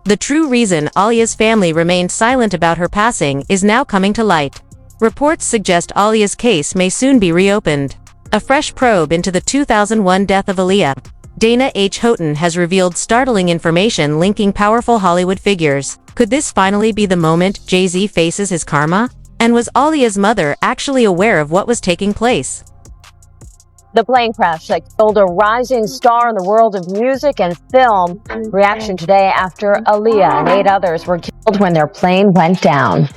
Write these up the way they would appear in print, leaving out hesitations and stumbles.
The true reason Aaliya's family remained silent about her passing is now coming to light. Reports suggest Aaliya's case may soon be reopened. A fresh probe into the 2001 death of Aaliya. Dana H. Houghton has revealed startling information linking powerful Hollywood figures. Could this finally be the moment Jay-Z faces his karma? And was Aaliya's mother actually aware of what was taking place? The plane crash that killed a rising star in the world of music and film. Reaction today after Aaliya and 8 others were killed when their plane went down.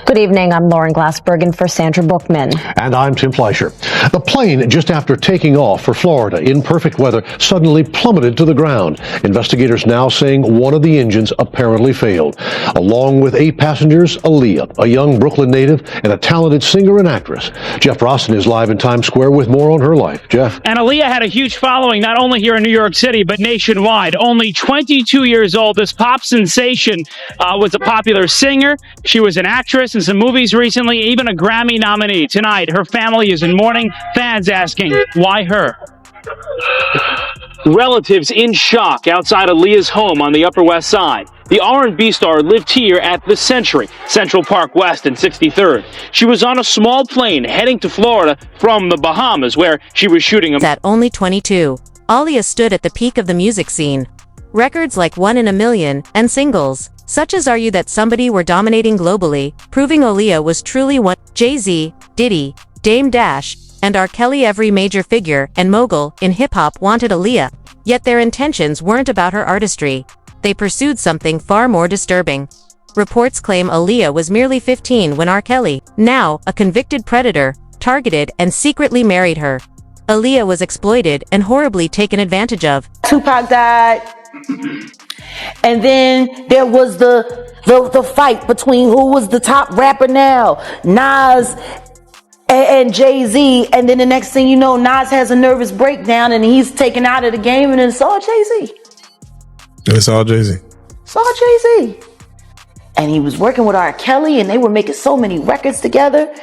Good evening, I'm Lauren Glassbergen for Sandra Bookman. And I'm Tim Fleischer. The plane, just after taking off for Florida in perfect weather, suddenly plummeted to the ground. Investigators now saying one of the engines apparently failed. Along with 8 passengers, Aaliya, a young Brooklyn native and a talented singer and actress. Jeff Rosten is live in Times Square with more on her life. Jeff? And Aaliya had a huge following, not only here in New York City, but nationwide. Only 22 years old, this pop sensation was a popular singer. She was an actress in some movies recently, even a Grammy nominee. Tonight, her family is in mourning. Fans asking, why her? Relatives in shock outside Aaliya's home on the Upper West Side. The R&B star lived here at the Century, Central Park West and 63rd. She was on a small plane heading to Florida from the Bahamas, where she was shooting a... At only 22, Aaliya stood at the peak of the music scene. Records like One in a Million and singles, such as Are You That Somebody, were dominating globally, proving Aaliya was truly one. Jay-Z, Diddy, Dame Dash, and R. Kelly, every major figure and mogul in hip-hop, wanted Aaliya. Yet their intentions weren't about her artistry. They pursued something far more disturbing. Reports claim Aaliya was merely 15 when R. Kelly, now a convicted predator, targeted and secretly married her. Aaliya was exploited and horribly taken advantage of. Tupac died. And then there was the fight between who was the top rapper now, Nas and Jay-Z. And then the next thing you know, Nas has a nervous breakdown and he's taken out of the game, and it's all Jay-Z. It's all Jay-Z. It's all Jay-Z. And he was working with R. Kelly, and they were making so many records together.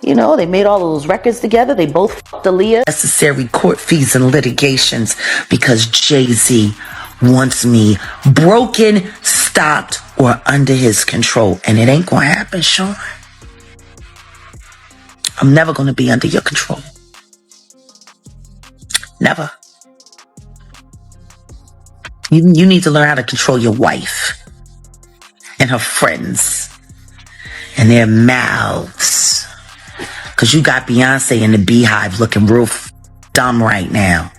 You know, they made all of those records together. They both fucked Aaliya. Necessary court fees and litigations because Jay-Z wants me broken, stopped, or under his control. And it ain't gonna happen, Sean. I'm never gonna be under your control. Never. You need to learn how to control your wife and her friends and their mouths. Because you got Beyonce in the Beehive looking real dumb right now.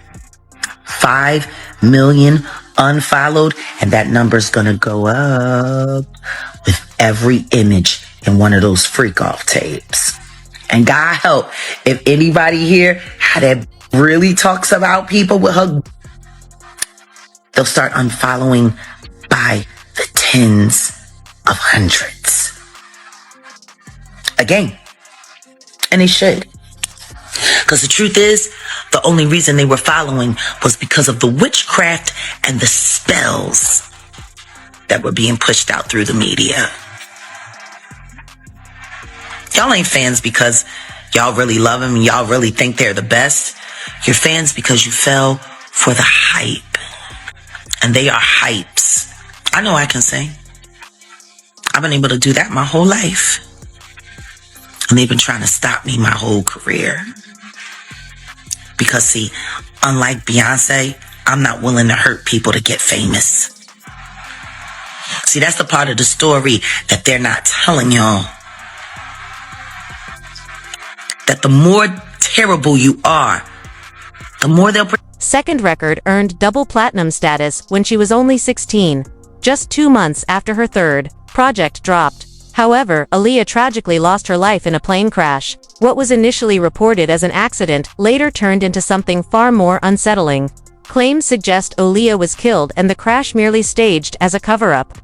5 million unfollowed, and that number's gonna go up with every image in one of those freak off tapes. And God help, if anybody here how that really talks about people with her, they'll start unfollowing by the tens of hundreds. Again. And they should. Because the truth is, the only reason they were following was because of the witchcraft and the spells that were being pushed out through the media. Y'all ain't fans because y'all really love them and y'all really think they're the best. You're fans because you fell for the hype. And they are hypes. I know I can sing. I've been able to do that my whole life. And they've been trying to stop me my whole career. Because see, unlike Beyonce, I'm not willing to hurt people to get famous. See, that's the part of the story that they're not telling y'all. That the more terrible you are, the more they'll... Second record earned double platinum status when she was only 16, just 2 months after her third project dropped. However, Aaliya tragically lost her life in a plane crash. What was initially reported as an accident later turned into something far more unsettling. Claims suggest Aaliya was killed and the crash merely staged as a cover-up.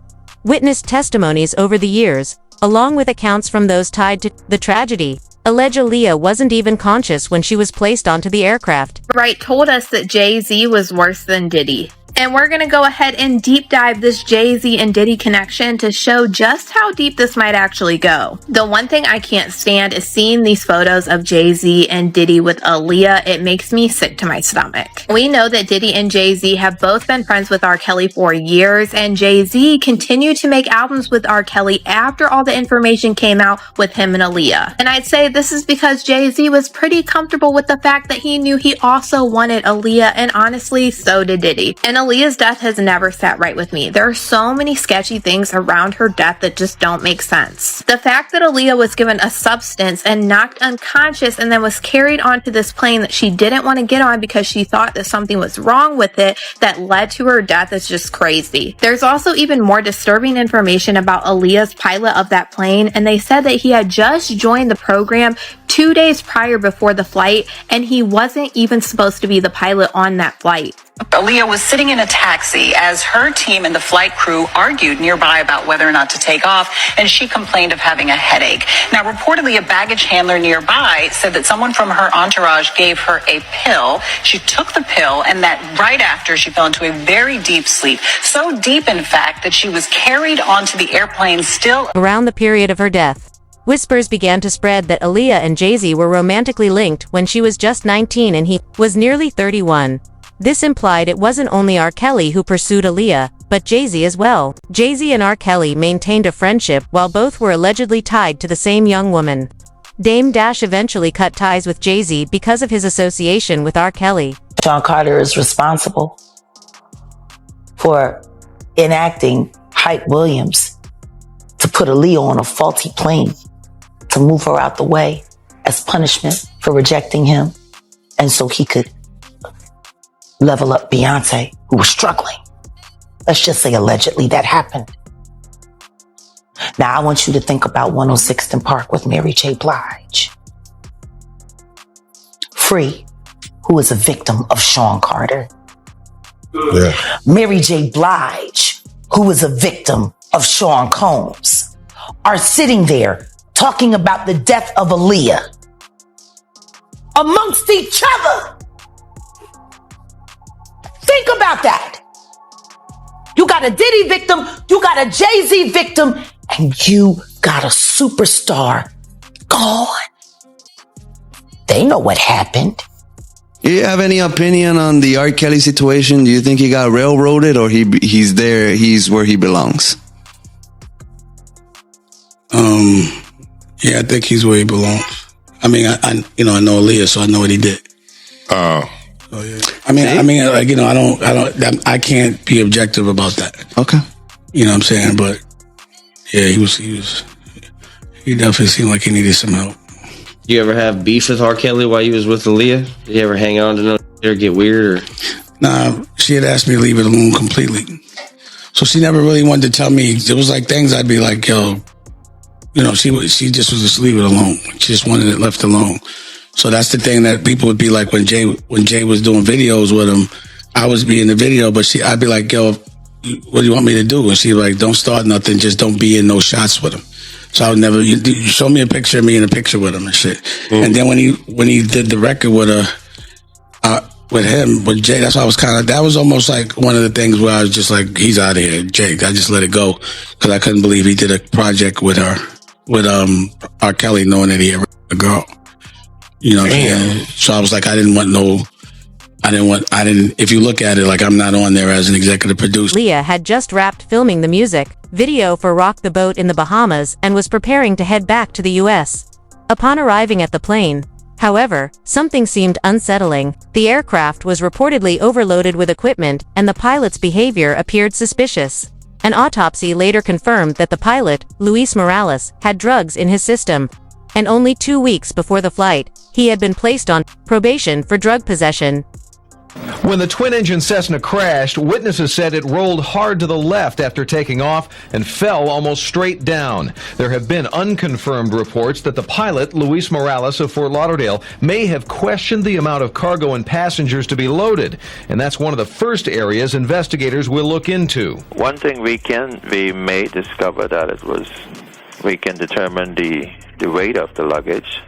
Witness testimonies over the years, along with accounts from those tied to the tragedy, allege Aaliya wasn't even conscious when she was placed onto the aircraft. Wright told us that Jay-Z was worse than Diddy. And we're going to go ahead and deep dive this Jay-Z and Diddy connection to show just how deep this might actually go. The one thing I can't stand is seeing these photos of Jay-Z and Diddy with Aaliya. It makes me sick to my stomach. We know that Diddy and Jay-Z have both been friends with R. Kelly for years, and Jay-Z continued to make albums with R. Kelly after all the information came out with him and Aaliya. And I'd say this is because Jay-Z was pretty comfortable with the fact that he knew he also wanted Aaliya, and honestly, so did Diddy. And Aaliyah's death has never sat right with me. There are so many sketchy things around her death that just don't make sense. The fact that Aaliya was given a substance and knocked unconscious and then was carried onto this plane that she didn't want to get on because she thought that something was wrong with it that led to her death is just crazy. There's also even more disturbing information about Aaliyah's pilot of that plane, and they said that he had just joined the program 2 days prior before the flight, and he wasn't even supposed to be the pilot on that flight. Aaliya was sitting in a taxi as her team and the flight crew argued nearby about whether or not to take off, and she complained of having a headache. Now, reportedly, a baggage handler nearby said that someone from her entourage gave her a pill. She took the pill, and that right after she fell into a very deep sleep. So deep, in fact, that she was carried onto the airplane still. Around the period of her death, whispers began to spread that Aaliya and Jay-Z were romantically linked when she was just 19 and he was nearly 31. This implied it wasn't only R. Kelly who pursued Aaliya, but Jay-Z as well. Jay-Z and R. Kelly maintained a friendship while both were allegedly tied to the same young woman. Dame Dash eventually cut ties with Jay-Z because of his association with R. Kelly. Sean Carter is responsible for enacting Hype Williams to put Aaliya on a faulty plane to move her out the way as punishment for rejecting him, and so he could level up Beyonce, who was struggling. Let's just say allegedly that happened. Now I want you to think about 106th and Park with Mary J. Blige. Free, who is a victim of Sean Carter. Yeah. Mary J. Blige, who is a victim of Sean Combs, are sitting there talking about the death of Aaliya amongst each other. Think about that. You got a Diddy victim, you got a Jay-Z victim, and you got a superstar gone. They know what happened. Do you have any opinion on the R. Kelly situation? Do you think he got railroaded, or he's there, he's where he belongs? Yeah, I think he's where he belongs. I mean, I know Aaliya, so I know what he did. Oh. Oh yeah. I can't be objective about that. Okay. You know what I'm saying? But yeah, he definitely seemed like he needed some help. You ever have beef with R. Kelly while you was with Aaliya? Did you ever hang on to no or get weird? Or? Nah, she had asked me to leave it alone completely. So she never really wanted to tell me. There was like things I'd be like, yo, she just was just leave it alone. She just wanted it left alone. So that's the thing that people would be like when Jay was doing videos with him, I was be in the video, but I'd be like, yo, what do you want me to do? And she'd be like, don't start nothing, just don't be in no shots with him. So I would never, you show me a picture of me in a picture with him and shit. Mm. And then when he did the record with Jay, that's why I was that was almost like one of the things where I was just like, he's out of here, Jay. I just let it go because I couldn't believe he did a project with R. Kelly, knowing that he had a girl. You know what I'm saying? So I was like, if you look at it, like I'm not on there as an executive producer. Aaliya had just wrapped filming the music video for Rock the Boat in the Bahamas and was preparing to head back to the U.S. Upon arriving at the plane, however, something seemed unsettling. The aircraft was reportedly overloaded with equipment, and the pilot's behavior appeared suspicious. An autopsy later confirmed that the pilot, Luis Morales, had drugs in his system. And only 2 weeks before the flight, he had been placed on probation for drug possession. When the twin-engine Cessna crashed, witnesses said it rolled hard to the left after taking off and fell almost straight down. There have been unconfirmed reports that the pilot, Luis Morales of Fort Lauderdale, may have questioned the amount of cargo and passengers to be loaded, and that's one of the first areas investigators will look into. One thing we may discover that we can determine the weight of the luggage,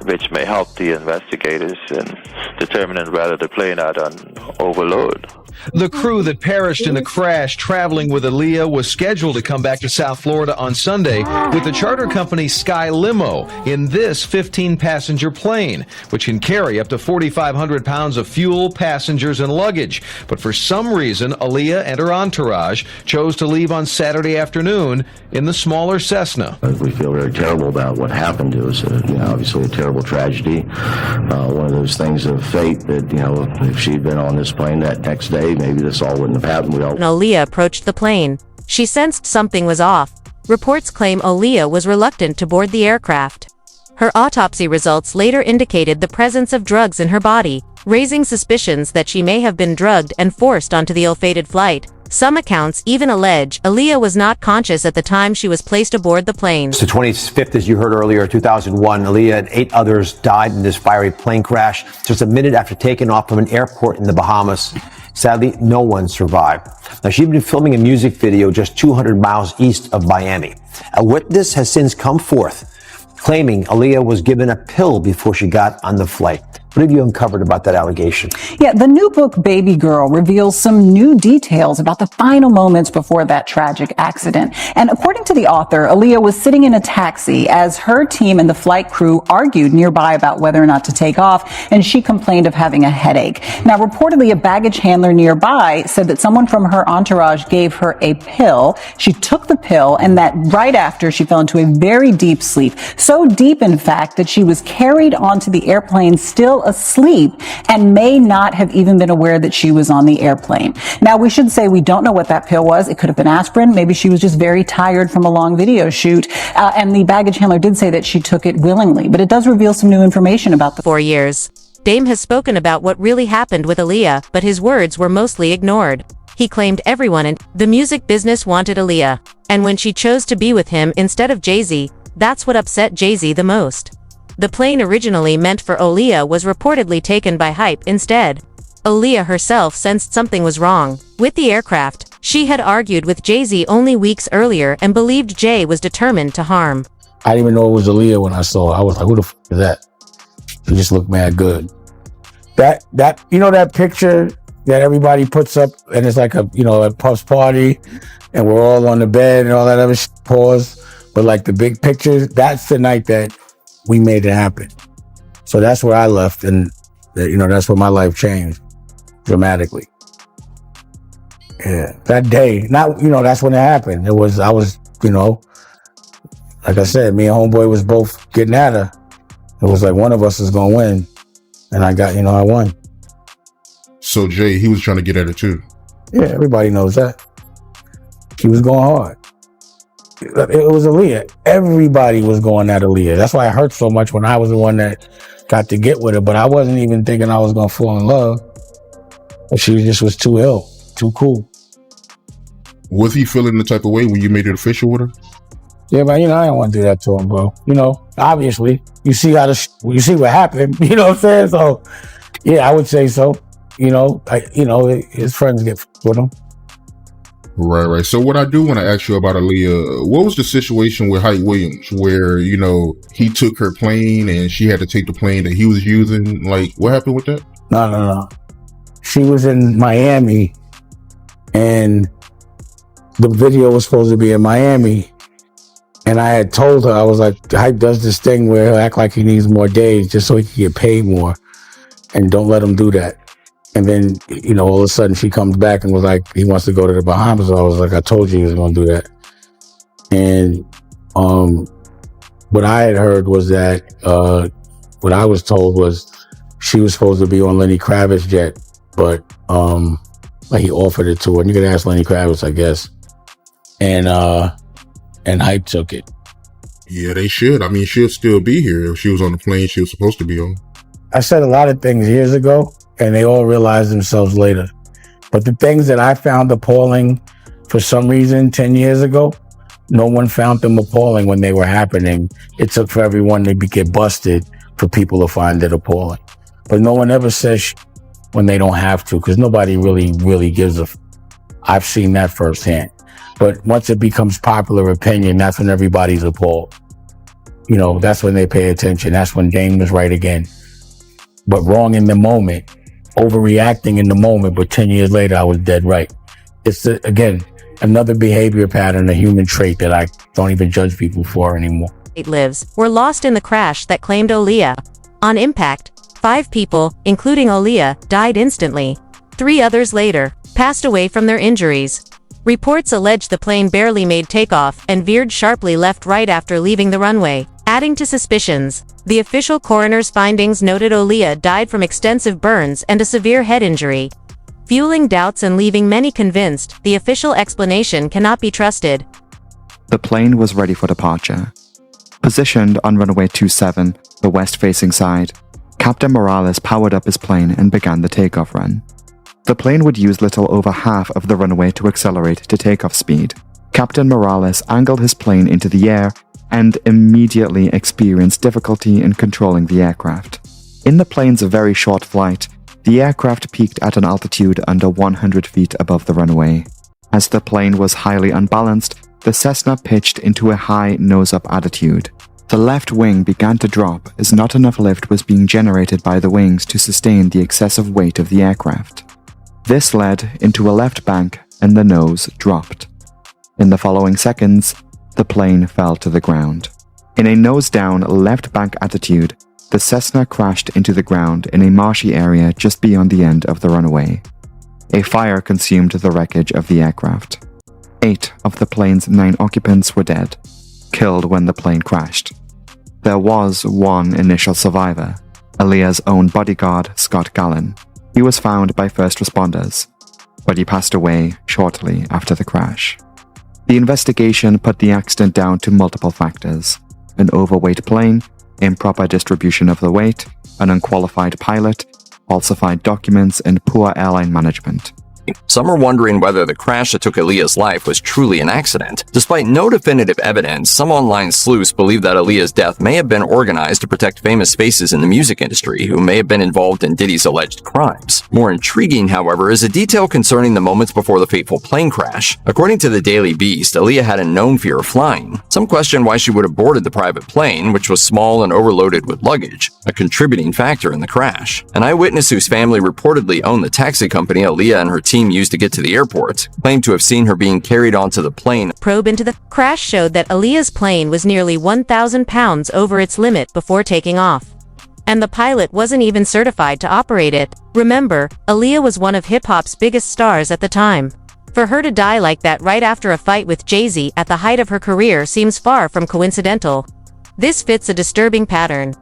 which may help the investigators in determining whether the plane had an overload. The crew that perished in the crash traveling with Aaliya was scheduled to come back to South Florida on Sunday with the charter company Sky Limo in this 15-passenger plane, which can carry up to 4,500 pounds of fuel, passengers, and luggage. But for some reason, Aaliya and her entourage chose to leave on Saturday afternoon in the smaller Cessna. We feel very terrible about what happened. It was, obviously a terrible tragedy. One of those things of fate that, if she'd been on this plane that next day, maybe this all wouldn't have happened. When Aaliya approached the plane, she sensed something was off. Reports claim Aaliya was reluctant to board the aircraft. Her autopsy results later indicated the presence of drugs in her body, raising suspicions that she may have been drugged and forced onto the ill-fated flight. Some accounts even allege Aaliya was not conscious at the time she was placed aboard the plane. It's the 25th, as you heard earlier, 2001. Aaliya and 8 others died in this fiery plane crash just a minute after taking off from an airport in the Bahamas. Sadly, no one survived. Now, she'd been filming a music video just 200 miles east of Miami. A witness has since come forth claiming Aaliya was given a pill before she got on the flight. What have you uncovered about that allegation? Yeah, the new book, Baby Girl, reveals some new details about the final moments before that tragic accident. And according to the author, Aaliya was sitting in a taxi as her team and the flight crew argued nearby about whether or not to take off, and she complained of having a headache. Now, reportedly, a baggage handler nearby said that someone from her entourage gave her a pill. She took the pill, and that right after, she fell into a very deep sleep. So deep, in fact, that she was carried onto the airplane still asleep and may not have even been aware that she was on the airplane. Now, we should say we don't know what that pill was. It could have been aspirin. Maybe she was just very tired from a long video shoot. And the baggage handler did say that she took it willingly, but it does reveal some new information about the 4 years. Dame has spoken about what really happened with Aaliya, but his words were mostly ignored. He claimed everyone in the music business wanted Aaliya, and when she chose to be with him instead of Jay-Z, that's what upset Jay-Z the most. The plane originally meant for Aaliya was reportedly taken by Hype instead. Aaliya herself sensed something was wrong with the aircraft. She had argued with Jay-Z only weeks earlier and believed Jay was determined to harm. I didn't even know it was Aaliya when I saw it. I was like, who the f is that? She just looked mad good. That picture that everybody puts up and it's like a Puff's party and we're all on the bed and all that other shit, pause. But like the big pictures, that's the night that we made it happen. So that's where I left, and that's where my life changed dramatically. Yeah, that day, that's when it happened. I was, like I said, me and homeboy was both getting at her. It was like one of us is gonna win, and I won. So Jay, he was trying to get at her too. Yeah, everybody knows that. He was going hard. It was Aaliya. Everybody was going at Aaliya. That's why it hurt so much when I was the one that got to get with her. But I wasn't even thinking I was going to fall in love. She just was too ill, too cool. Was he feeling the type of way when you made it official with her? Yeah, but I don't want to do that to him, bro. Obviously, you see you see what happened. You know what I'm saying? So, yeah, I would say so. His friends get with him. Right. So what I do want to ask you about Aaliya, what was the situation with Hype Williams where, he took her plane and she had to take the plane that he was using? Like, what happened with that? No. She was in Miami and the video was supposed to be in Miami. And I had told her, I was like, Hype does this thing where he'll act like he needs more days just so he can get paid more. And don't let him do that. And then, all of a sudden she comes back and was like, he wants to go to the Bahamas. I was like, I told you he was going to do that. And what I had heard was that, what I was told was she was supposed to be on Lenny Kravitz's jet, but he offered it to her. And you could ask Lenny Kravitz, I guess. And Hype took it. Yeah, they should. I mean, she'll still be here. If she was on the plane she was supposed to be on. I said a lot of things years ago, and they all realized themselves later. But the things that I found appalling for some reason 10 years ago, no one found them appalling when they were happening. It took for everyone to get busted for people to find it appalling. But no one ever says when they don't have to, because nobody really gives a... I've seen that firsthand. But once it becomes popular opinion, that's when everybody's appalled. That's when they pay attention. That's when Dame was right again. But wrong in the moment, overreacting in the moment, but 10 years later, I was dead right. It's, again, another behavior pattern, a human trait that I don't even judge people for anymore. Lives were lost in the crash that claimed Aaliya. On impact, 5 people, including Aaliya, died instantly. 3 others later passed away from their injuries. Reports allege the plane barely made takeoff and veered sharply left-right after leaving the runway, adding to suspicions. The official coroner's findings noted Aaliya died from extensive burns and a severe head injury, fueling doubts and leaving many convinced the official explanation cannot be trusted. The plane was ready for departure. Positioned on runway 27, the west-facing side, Captain Morales powered up his plane and began the takeoff run. The plane would use little over half of the runway to accelerate to takeoff speed. Captain Morales angled his plane into the air and immediately experienced difficulty in controlling the aircraft. In the plane's very short flight, the aircraft peaked at an altitude under 100 feet above the runway. As the plane was highly unbalanced, the Cessna pitched into a high nose-up attitude. The left wing began to drop as not enough lift was being generated by the wings to sustain the excessive weight of the aircraft. This led into a left bank and the nose dropped. In the following seconds, the plane fell to the ground. In a nose-down left bank attitude, the Cessna crashed into the ground in a marshy area just beyond the end of the runway. A fire consumed the wreckage of the aircraft. 8 of the plane's 9 occupants were dead, killed when the plane crashed. There was one initial survivor, Aaliya's own bodyguard, Scott Gallen. He was found by first responders, but he passed away shortly after the crash. The investigation put the accident down to multiple factors: an overweight plane, improper distribution of the weight, an unqualified pilot, falsified documents, and poor airline management. Some are wondering whether the crash that took Aaliya's life was truly an accident. Despite no definitive evidence, some online sleuths believe that Aaliya's death may have been organized to protect famous faces in the music industry who may have been involved in Diddy's alleged crimes. More intriguing, however, is a detail concerning the moments before the fateful plane crash. According to the Daily Beast, Aaliya had a known fear of flying. Some question why she would have boarded the private plane, which was small and overloaded with luggage, a contributing factor in the crash. An eyewitness whose family reportedly owned the taxi company Aaliya and her team used to get to the airport claimed to have seen her being carried onto the plane. Probe into the crash showed that Aaliya's plane was nearly 1,000 pounds over its limit before taking off. And the pilot wasn't even certified to operate it. Remember, Aaliya was one of hip-hop's biggest stars at the time. For her to die like that right after a fight with Jay-Z at the height of her career seems far from coincidental. This fits a disturbing pattern.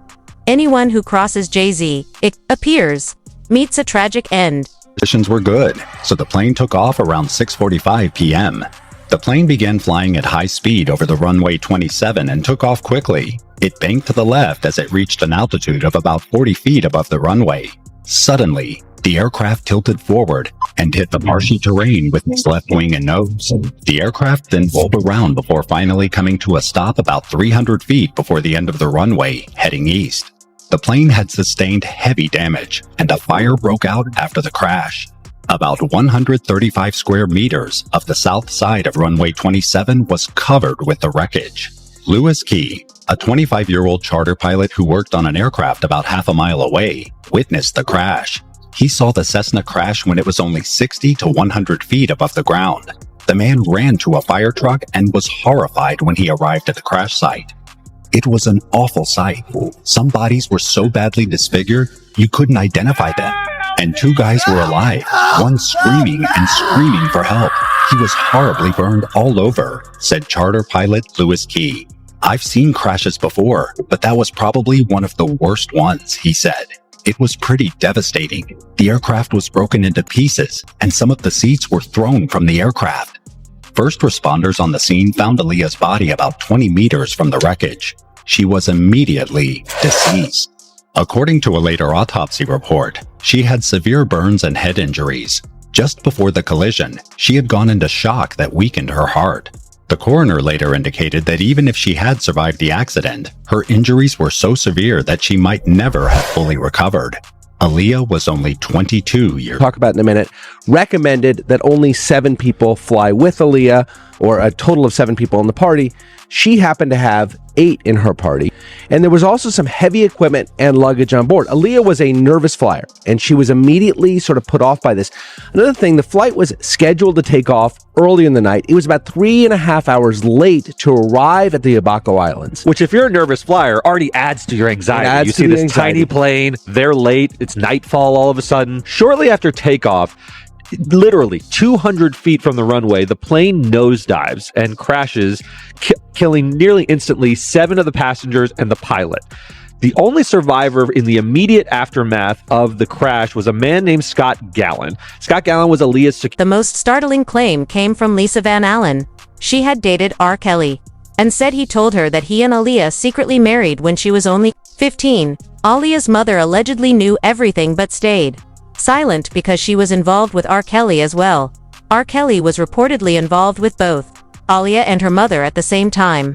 Anyone who crosses Jay-Z, it appears, meets a tragic end. Conditions were good, so the plane took off around 6:45 p.m. The plane began flying at high speed over the runway 27 and took off quickly. It banked to the left as it reached an altitude of about 40 feet above the runway. Suddenly, the aircraft tilted forward and hit the marshy terrain with its left wing and nose. The aircraft then rolled around before finally coming to a stop about 300 feet before the end of the runway, heading east. The plane had sustained heavy damage, and a fire broke out after the crash. About 135 square meters of the south side of runway 27 was covered with the wreckage. Louis Key, a 25-year-old charter pilot who worked on an aircraft about half a mile away, witnessed the crash. He saw the Cessna crash when it was only 60 to 100 feet above the ground. The man ran to a fire truck and was horrified when he arrived at the crash site. It was an awful sight. Some bodies were so badly disfigured, you couldn't identify them. And 2 guys were alive, one screaming and screaming for help. He was horribly burned all over, said charter pilot Louis Key. I've seen crashes before, but that was probably one of the worst ones, he said. It was pretty devastating. The aircraft was broken into pieces, and some of the seats were thrown from the aircraft. First responders on the scene found Aaliya's body about 20 meters from the wreckage. She was immediately deceased. According to a later autopsy report, she had severe burns and head injuries. Just before the collision, she had gone into shock that weakened her heart. The coroner later indicated that even if she had survived the accident, her injuries were so severe that she might never have fully recovered. Aaliya was only 22 years. Talk about in a minute. Recommended that only 7 people fly with Aaliya. or a total of 7 people in the party. She happened to have 8 in her party. And there was also some heavy equipment and luggage on board. Aaliya was a nervous flyer, and she was immediately sort of put off by this. Another thing, the flight was scheduled to take off early in the night. It was about 3.5 hours late to arrive at the Abaco Islands. Which, if you're a nervous flyer, already adds to your anxiety. You see this tiny plane, they're late, it's nightfall all of a sudden. Shortly after takeoff, literally 200 feet from the runway, the plane nosedives and crashes, killing nearly instantly 7 of the passengers and the pilot. The only survivor in the immediate aftermath of the crash was a man named Scott Gallen. Scott Gallen was Aaliya's The most startling claim came from Lisa Van Allen. She had dated R. Kelly and said he told her that he and Aaliya secretly married when she was only 15. Aaliya's mother allegedly knew everything but stayed silent because she was involved with R. Kelly as well. R. Kelly was reportedly involved with both Aaliya and her mother at the same time.